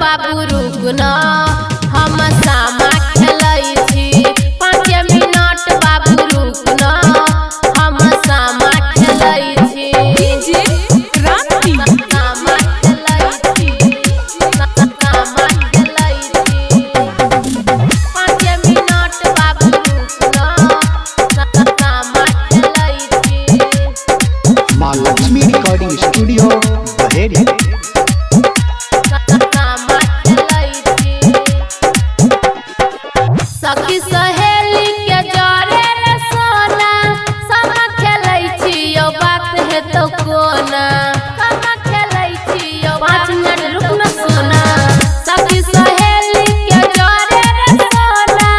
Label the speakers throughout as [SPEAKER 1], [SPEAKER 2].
[SPEAKER 1] बाबू रुकना हम सामा खेलै छी। 5 मिनट बाबू रुकना हम सामा खेलै छी।
[SPEAKER 2] डीजे क्रांति
[SPEAKER 1] सामा खेलै छी, सामा खेलै छी। 5 मिनट बाबू रुकना सामा खेलै छी।
[SPEAKER 3] माँ लक्ष्मी रिकॉर्डिंग स्टूडियो बहेड़ी।
[SPEAKER 1] सखी सहेली के जरे रे सोना सामा खेलै छियो बात है तो कोना। सामा खेलै छियो 5 मिनट रुक न सोना। सखी सहेली के जरे रे सोना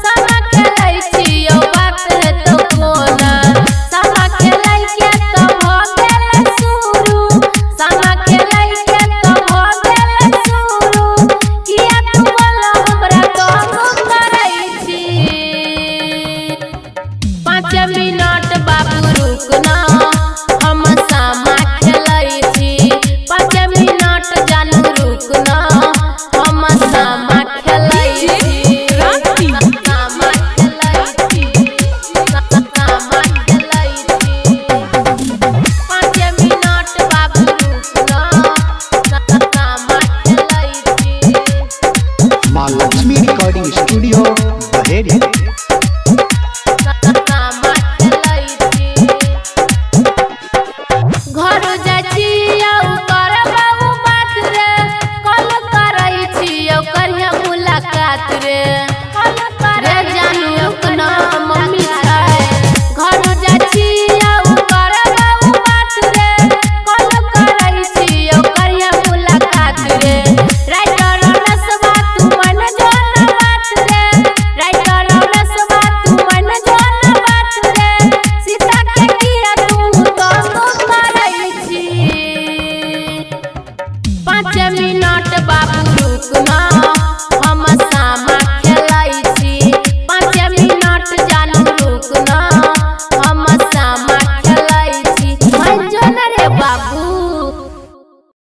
[SPEAKER 1] सामा खेलै छियो बात है तो कोना। सामा खेलै के तो हो गेल शुरू, सामा खेलै के तो हो गेल शुरू। किया तू बोला हमरा तो 5 मिनट बाबू रुकना हम सामा खेलै छी। 5 मिनट जानू रुकना हम सामा खेलै छी। सामा खेलै छी, सामा खेलै छी। 5 मिनट बाबू रुकना सामा खेलै छी।
[SPEAKER 3] माँ लक्ष्मी रिकॉर्डिंग स्टूडियो बहेड़ी।
[SPEAKER 1] घर जाइ छियौ करबौ बात रे, कल करै छियौ करिया मुलाकात रे। रे जानू रुकना मम्मी छै। घर जाइ छियौ करबौ बात रे, कल करै छियौ करिया मुलाकात रे। राइटर नसवा तू मन जोन बात रे, राइटर नसवा तू मन जोन बात रे। सीता के किया तू तो करै छी। 5 मिनट बाबू रुकना हम सामा खेलै छी। 5 मिनट जानू रुकना हम सामा खेलै छी। मन जोन रे बाबू।